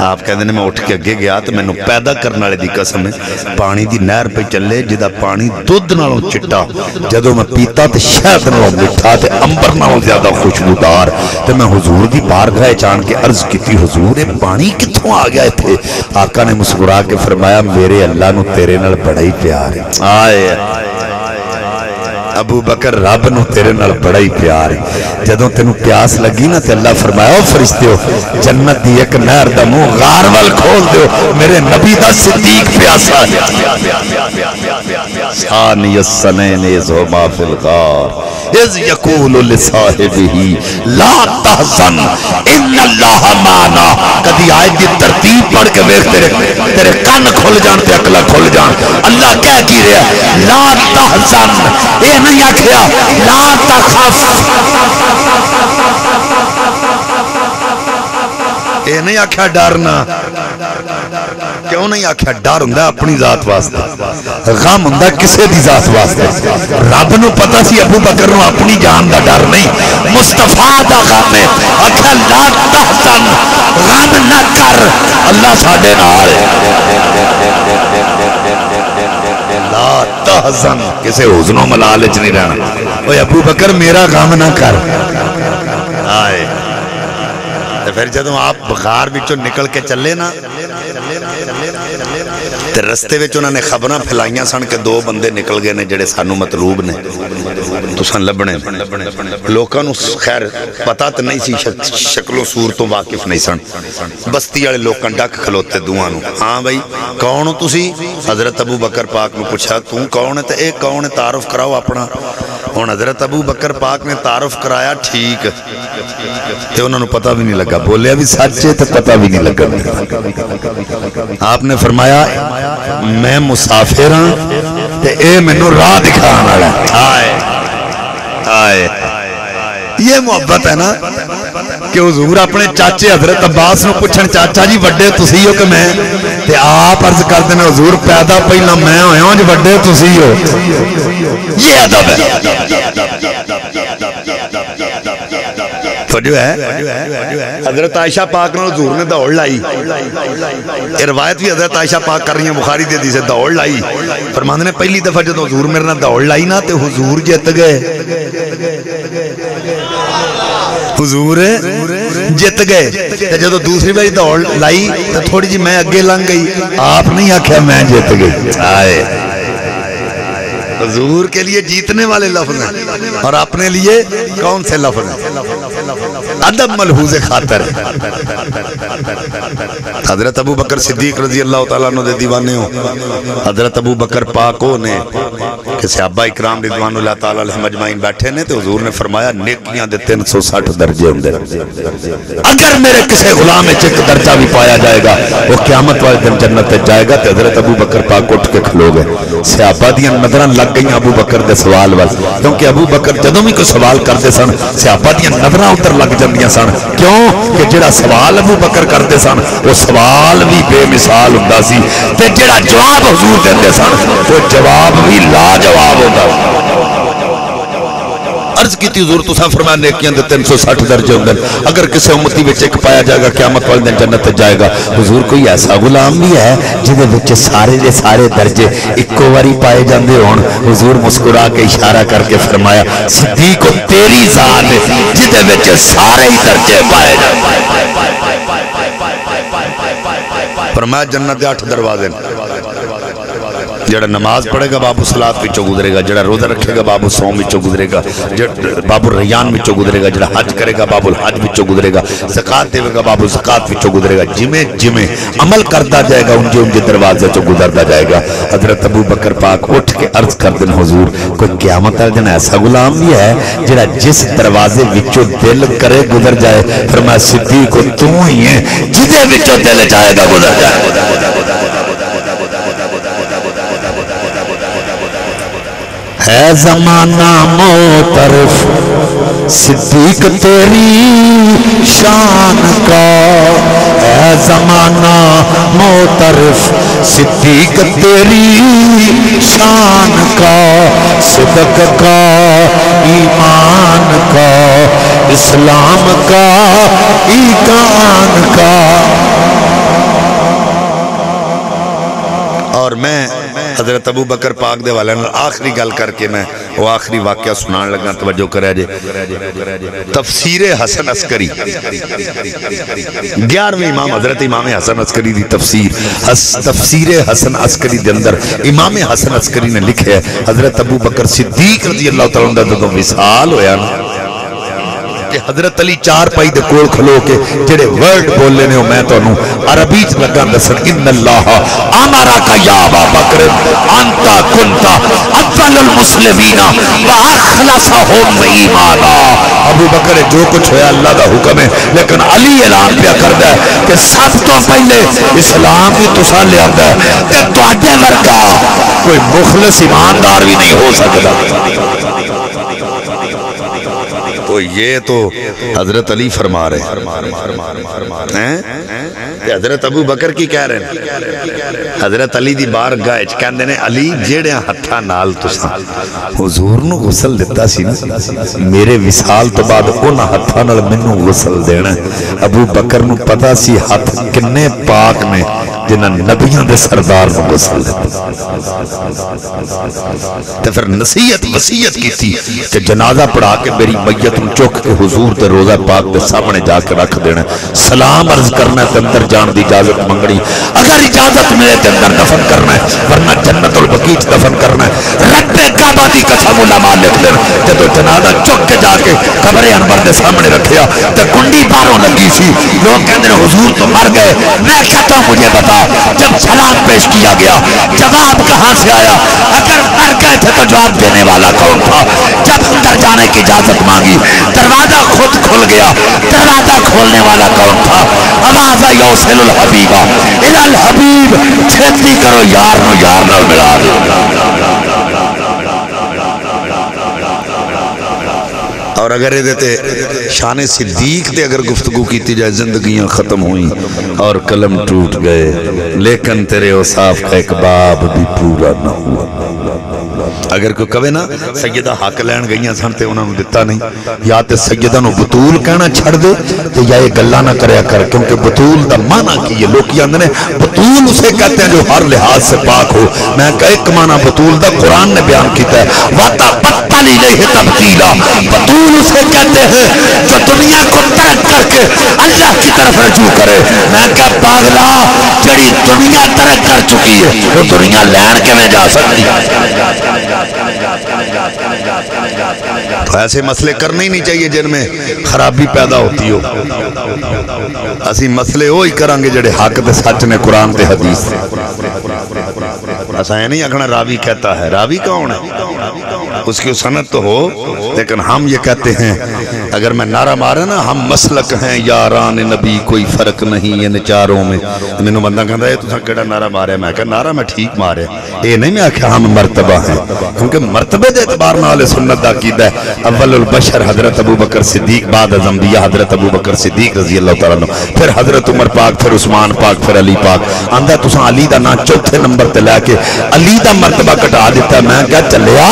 آپ کہندے نے میں اٹھ کے اگے گیا تے مینوں پیدا کرن والے دی قسم ہے پانی دی نہر پہ چلے جدا پانی دودھ نالوں چٹا جدوں میں پیتا تے شہد نالوں میٹھا تے امبر نالوں زیادہ خوشبودار تے میں حضور دی بارگاہ چان کے عرض کی حضور پانی کتھوں آ گیا تھے آقا نے مسکرا کے فرمایا میرے اللہ نو تیرے نال بڑا ہی پیار ہے آئے ابو بکر رب نو تیرے نال بڑا ہی پیار ہے جدوں تینوں پیاس لگی نا تے اللہ فرمایا او فرشتیو جنت دی ایک نہر دا منہ غار وال کھول دیو میرے نبی دا صدیق پیاسا ہے ثانی السنین اذ ہما فی الغار اذ یقول لصاحبہ لا تحزن ان اللہ معنا کدی آیت دی ترتیب پڑھ کے دیکھ تیرے کان کھل جان تے عقل کھل جان اللہ کہہ کی رہا لا تحزن اے نہیں آکھیا لا تخف اے نہیں آکھیا ڈرنا کیوں نہیں آکھیا ڈر ہوندا اپنی ذات واسطے غم ہوندا کسے دی ذات واسطے رب نو پتہ سی ابو بکر نو اپنی جان دا ڈر نہیں مصطفیٰ دا غم ہے آکھیا لا تحزن غم نہ کر اللہ ساڈے نال لا تحزن کسے حزن و ملال وچ نہیں رہنا اوے ابو بکر میرا غم نہ کر آئے پھر جدوں آپ بخار وچوں نکل کے چلے نا تے رستے وچ انہوں نے خبراں پھیلائیاں سن کہ 2 بندے نکل گئے نے جڑے سانو مطلوب نے تساں لبنے لوکاں نو خیر پتہ تے نہیں سی شکل و صورت تو واقف نہیں سن بستی والے لوکاں ڈک کھلوتے دوواں نو ہاں بھائی کون ہو تسی حضرت ابو بکر پاک نو پوچھا تو کون ہے تے اے کون ہے تعارف کراؤ اپنا ہن حضرت ابو بکر پاک نے تعارف کرایا ٹھیک تے انہوں نے پتہ بھی نہیں لگا بولیا بھی سچ ہے تے پتہ بھی نہیں لگا آپ نے فرمایا میں مسافر ہاں تے اے مینوں راہ دکھانے والا آئے آئے یہ محبت ہے نا کہ حضور اپنے چاچے حضرت عباس نو پوچھن چاچا جی وڈے تسی ہو کہ میں تے آپ عرض کر دینا حضور پیدا پہلا میں ہویا ہوں جی وڈے تسی ہو یہ ادب ہے تو جو ہے حضرت عائشہ پاک نے حضور نے دوڑ لائی یہ روایت بھی حضرت عائشہ پاک کر رہی ہیں بخاری دے دی سے دوڑ لائی فرماندے نے پہلی دفعہ جب حضور میرے نہ دوڑ لائی نا تے حضور جت گئے حضور جت گئے تے جب دوسری بار دوڑ لائی تو تھوڑی جی میں اگے لنگ گئی آپ نہیں آکھیا میں جت گئی آئے حضور کے لیے جیتنے والے لفظ ہیں اور اپنے لیے کون سے لفظ ہیں ادب ملحوظ خاطر حضرت ابو بکر صدیق رضی اللہ تعالیٰ عنہ دے دیوانے ہوں حضرت ابو بکر پاکوں نے کہ صحابہ اکرام رضوان اللہ تعالیٰ علیہ مجمعین بیٹھے نے تو حضور نے فرمایا نیکیاں دے 360 درجے ہوں دے اگر میرے کسے غلام ایک درجہ بھی پایا جائے گا وہ قیامت والے دن جنت تے جائے گا تو حضرت ابو بکر پاک اٹھ کے کھلو گئے صحابہ دیاں نظران لگ گئیں ابو بکر دے سوال وال کیونکہ ابو بکر جدوں بھی کوئی سوال کرتے سن صحابہ دیاں نظران اتر لگ جاندیاں سن کیوں کہ جڑا سوال ابو بکر کرتے سن وہ سوال بھی بے مثال ہوندا سی تے جڑا جواب حضور دیندے سن وہ جواب بھی لاجواب ہوندا عرض کی تھی حضور تساں فرمایا نیکیاں دے 360 درجے ہوندے اگر کسی امتی وچ ایک پایا جائے گا قیامت والے دن جنت تے جائے گا حضور کوئی ایسا غلام بھی ہے جدے وچ سارے دے سارے درجے اکو واری پائے جاندے ہون حضور مسکرا کے اشارہ کر کے فرمایا صدیق تیری ذات جدے وچ سارے ہی درجے پائے جاندے فرمایا جنت دے 8 دروازے جڑا نماز پڑھے گا بابو صلات وچوں گزرے گا جڑا روزہ رکھے گا بابو صوم وچوں گزرے گا بابو ریان وچوں گزرے گا جڑا حج کرے گا بابو الحج وچوں گزرے گا زکات دے گا بابو زکات وچوں گزرے گا جمیں عمل کرتا جائے گا انجے دروازے چوں گزرتا جائے گا حضرت ابو بکر پاک اٹھ کے عرض کر دین حضور کوئی قیامت والے دن ایسا غلام بھی ہے جڑا جس دروازے وچوں دل کرے گزر جائے فرمایا صدیق تو ہی ہے جدے وچوں دل جائے گا گزر جائے ہے زمانہ موترف صدیق تیری شان کا ہے زمانہ موترف صدیق تیری شان کا صدق کا ایمان کا اسلام کا ایمان کا اور میں حضرت ابو بکر پاک دے والے آخری گل کر کے میں وہ آخری واقعہ سنان لگا توجہ کرے جے تفسیر حسن عسکری 11ویں امام حضرت امام حسن عسکری دی تفسیر حسن عسکری دے اندر امام حسن عسکری نے لکھے حضرت ابو بکر صدیق رضی اللہ تعالیٰ عنہ دا وصال ہویا نا کہ حضرت علی 4 پائی دے کول کھلو کے جڑے ورڈ بولے نے میں تو انہوں عربی لگا دسن ان اللہ امرا کا یا ابا بکر انتا کنتا اول المسلمین واخلصهم ایمانا ابو بکر جو کچھ ہویا اللہ دا حکم ہے لیکن علی اعلان پیا کردا ہے کہ سب تو پہلے اسلام بھی تساں لے آندا ہے کہ تواڈے ورگا کوئی مخلص ایماندار بھی نہیں ہو سکتا تو یہ تو حضرت علی فرما رہے ہیں حضرت ابو بکر کی کہہ رہے ہیں حضرت علی دی بارگاہ وچ کہندے نے علی جیڑیاں ہتھاں نال تساں حضور نو غسل دتا سی نا میرے وصال تو بعد انہاں ہتھاں نال مینوں غسل دینا ابو بکر نو پتہ سی ہاتھ کنے پاک نے جنہاں نبیوں دے سردار کو غسل تے پھر نصیحت وصیت کی تھی کہ جنازہ پڑھا کے میری میت نوں چک کے حضور دے روضہ پاک دے سامنے جا کے رکھ دینا، سلام عرض کرنا تے اندر جان دی اجازت منگنی، اگر اجازت ملے تے اندر دفن کرنا ہے ورنہ جنت البقیع دفن کرنا ہے۔ رب کعبہ دی قسم علماء لکھ دین جدو جنازہ چک کے جا کے قبر انور دے سامنے رکھیا تے کنڈی باہروں لگی سی، لوگ کہندے نے حضور تو مر گئے، میں کہتا ہوں مجھے بتا جب سلام پیش کیا گیا جواب کہاں سے آیا؟ اگر مر گئے تھے تو جواب دینے والا کون تھا؟ جب اندر جانے کی اجازت مانگی دروازہ خود کھل گیا، دروازہ کھولنے والا کون تھا؟ آواز آئی یوصل الحبیبہ الی الحبیب، چھتی کرو یار نو یار نو ملا دو۔ اور اگر یہ دیتے شان صدیق دے اگر گفتگو کیتی جائے زندگیاں ختم ہوئیں اور قلم ٹوٹ گئے لیکن تیرے اوصاف کا ایک باب بھی پورا نہ ہوا۔ اگر کوئی کہے نا سیدہ حق لین گئیاں سن تے انہوں نے دیتا نہیں، یا تے سیدہ نو بطول کہنا چھڑ دے تے یا یہ گلہ نہ کریا کر، کیونکہ بطول دا معنی کی ہے، لوگ کہتے ہیں بطول اسے کہتے ہیں جو ہر لحاظ سے پاک ہو۔ میں کہا ایک معنی بطول دا قرآن نے بیان کیتا ہے، وَتَبَتَّلِ إِلَيْهِ تَبْتِيلًا، بطول اسے کہتے ہیں جو دنیا کو ترک کر کے اللہ کی طرف رجوع کرے۔ میں کہا پاگلا جڑی دنیا ترک کر چکی ہے وہ دنیا لین کے میں جا سکتی۔ تو ایسے مسئلے کرنے ہی نہیں چاہیے جن میں خرابی پیدا ہوتی ہو۔ اسی مسئلے وہی کریں گے جڑے حق تے سچ نے قرآن تے حدیث سے۔ ایسا ہے نہیں اکھنا راوی کہتا ہے، راوی کون ہے؟ اس کی سند تو ہو، لیکن ہم یہ کہتے ہیں اگر میں نعرہ مارے نا ہم مسلک ہیں یاران نبی کوئی فرق نہیں ان چاروں میں، میں نے بندہ کہتا ہے تو کیڑا نعرہ مارے؟ میں کہا نعرہ میں ٹھیک مارے، یہ نہیں میں آکھا ہم مرتبہ ہیں، کیونکہ مرتبے دے اعتبار نال سنت دا عقیدہ ہے۔ اول البشر حضرت ابو بکر صدیق، بعد از انبیاء حضرت ابو بکر صدیق رضی اللہ تعالیٰ عنہ، پھر حضرت عمر پاک، پھر عثمان پاک، پھر علی پاک۔ آندہ تساں علی دا نا چوتھے نمبر تے لے کے علی دا مرتبہ کٹا دیتا۔ میں کہا چلیا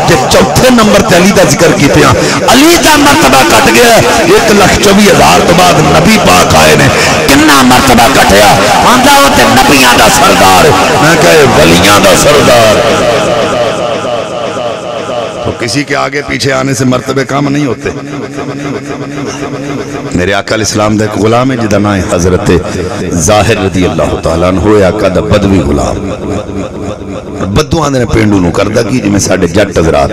کہ چوتھے نمبر تے علی دا ذکر کیتے ہیں، علی دا مرتبہ کٹ گیا 1,24,000 تو بعد نبی پاک آئے نے، کنا مرتبہ کٹیا؟ آندہ ہوتے نبیاں دا سردار، میں کہے ولیاں دا سردار۔ تو کسی کے آگے پیچھے آنے سے مرتبے کام نہیں ہوتے۔ میرے آقا علیہ السلام دا ایک غلام ہے جدا نام حضرت ظاہر رضی اللہ تعالیٰ عنہ، آقا دا بدوی غلام، بدو آندے نے پینڈو نو کردہ کی جی میں ساڑھے جٹ حضرات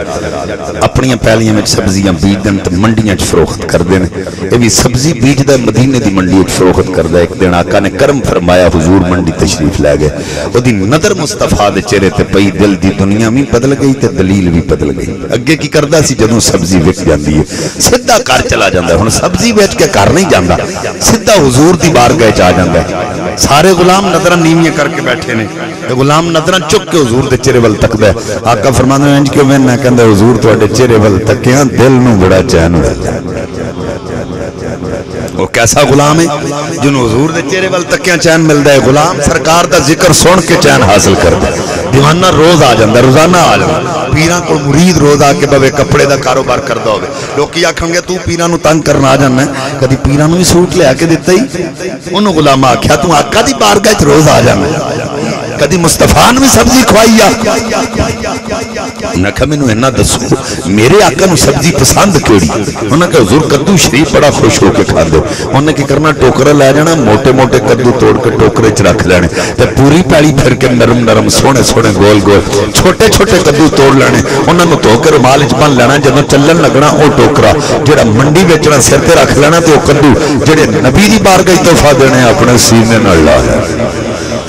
اپنیاں پہلیاں میں سبزیاں بیج دن تو منڈیاں چھ فروخت کر دینے، یہ بھی سبزی بیج دے مدینے دی منڈی چھ فروخت کر دے۔ ایک دن آقا نے کرم فرمایا، حضور منڈی تشریف لے گئے، وہ دی نظر مصطفیٰ دے چہرے تے پئی، دل دی دنیا میں بدل گئی تے دلیل بھی بدل گئی۔ اگے کی کردہ سی جدوں سبزی وک جاندی ہے سدھا کار چلا جاندہ ہے، ہن سبزی بیچ کے کار نہیں جاندہ، سدھا حضور دی بارگاہ چا جاندہ ہے۔ سارے غلام نظرہ نیویاں کر کے بیٹھے نے، غلام نظرہ چک کے حضور دے چہرے ول تک دے۔ آقا فرمانے ہیں انج کیوں میں کہندے حضور تواڈے چہرے ول تکیاں دل نو بڑا چین ملدا ہے۔ وہ کیسا غلام ہے جنہوں حضور دے چہرے ول تکیاں چین ملدا ہے؟ غلام سرکار دا ذکر سن کے چین حاصل کردا ہے، دیوانہ روز آ جاندا، روزانہ آ جاندا۔ پیراں کو مرید روز آ کے بھوے کپڑے دا کاروبار کردا ہوے، لوگ کی آکھن گے تو پیراں نو تنگ کرنا آ جانا ہے، کدی پیراں نو بھی سوٹ لے کے دتا ہی؟ انہوں غلام آکھیا تو آقا دی بارگاہ وچ روز آ جانا ہے، کدی مصطفیٰ نے بھی سبزی کھوائی آ؟ میں کہا مینوں اینا دسو میرے آقا نو سبزی پسند کیڑی؟ انہوں نے کہا حضور کدو شریف بڑا خوش ہو کے کھا دو۔ انہوں نے کی کرنا ٹوکرا لے جانا، موٹے موٹے کدو توڑ کے ٹوکرے چ رکھ لینے تے پوری پیڑی پھر کے نرم نرم سونے سونے گول گول چھوٹے چھوٹے کدو توڑ لینے، انہوں نے دھو کے رومال وچ بن لینا، جدوں چلن لگنا او ٹوکرا جڑا منڈی ویچنا سر تے رکھ لینا تے او کدو جڑے نبی دی بارگاہ تحفہ دینے اپنے سینے نال لا لینا۔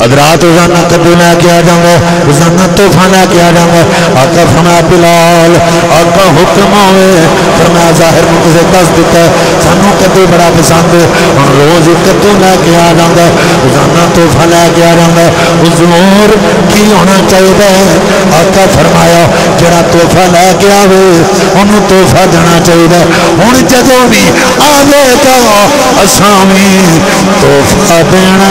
حضرات روزانہ کدو لے کے آ جاؤں گا، روزانہ تحفہ لے کے آ جاؤں گا۔ آقا فرمایا بلال آقا حکم ہوئے، فرمایا ظاہر میں تجھے دس دیتا ہے سانوں کدو بڑا پسند ہے، ہم روز کدو لے کے آ جاؤں گا، روزانہ تحفہ لے کے آ جاؤں گا۔ حضور کی ہونا چاہیے؟ آقا فرمایا جڑا تحفہ لے کے آوے انہوں تحفہ دینا چاہیے۔ ہن جدوں بھی آوے گا اساں وی تحفہ دینا،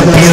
MP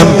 MP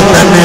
MLA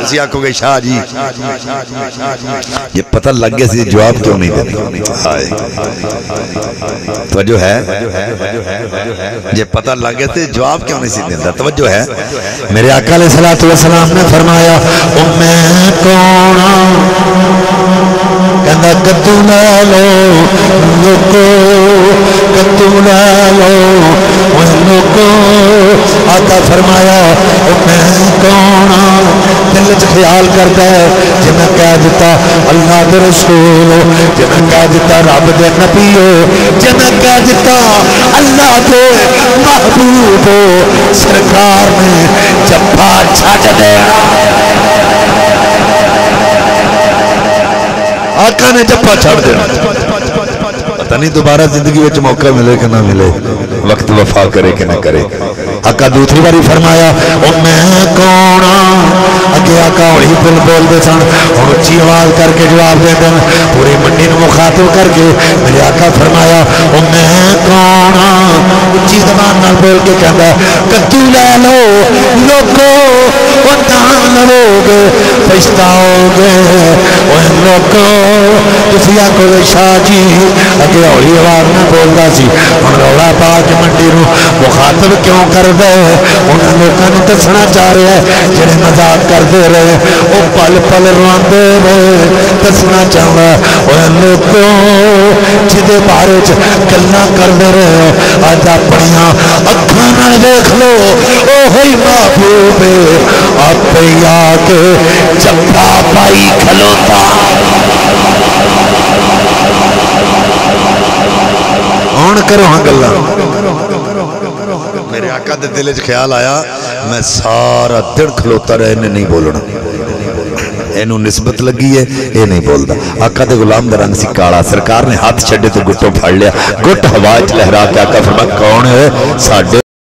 کسی آنکھوں کے شاہ جی یہ پتہ لگ گیا سی جواب کیوں نہیں دینے توجہ ہے یہ پتہ لگ گیا سی جواب کیوں نہیں سی دینا توجہ ہے میرے آقا علیہ السلام نے فرمایا میں کون کہندہ کتو لے لو لوگو کتو لے لو لوگو آقا فرمایا میں کون دل چ خیال کرتا ہے جی میں کہہ دیتا اللہ دے رسول جی میں کہہ دیتا رب دے نبی جی میں کہہ دیتا اللہ دے محبوب سرکار نے جبا چھٹ دے آقا نے جبا چھڑ دینا پتہ نہیں دوبارہ زندگی وچ موقع ملے کہ نہ ملے وقت وفا کرے کہ نہ کرے آقا دوسری باری فرمایا او میں کون اگے آقا وہی بول دے سن اور اچھی آواز کر کے جواب دے دن پوری منڈی نو مخاطب کر کے میرے آقا فرمایا او میں کون اچھی زبان نال بول کے کہندا کتو لے لو لوگو او دان لو گے پچھتاؤ گے او لوگو تسی آکھو شاہ جی اگے ہولی آواز نہ بولدا سی ہن رولا پا کے منڈی نو مخاطب کیوں کر دے انہاں لوکاں نوں دسنا چاہ رہا ہے جڑے مذاق کردے رہے او پل پل رواندے رہے دسنا چاہندا اوے لوکو جدے بارے چ گلاں کردے رہے اج اپنیاں اکھاں نال دیکھ لو اوہی محبوب آپے آ کے چپا پائی کھلوتا ہون کرو ہاں گلاں میرے آقا دے دل وچ خیال آیا میں سارا دن کھلوتا رہے انہیں نہیں بولنا اینو نسبت لگی ہے اے نہیں بولدا آقا دے غلام دا رنگ سی کالا سرکار نے ہاتھ چھڈے تو گٹوں پھڑ لیا گٹ ہوا وچ لہرا کے آقا فرمایا کون ہے ساڈے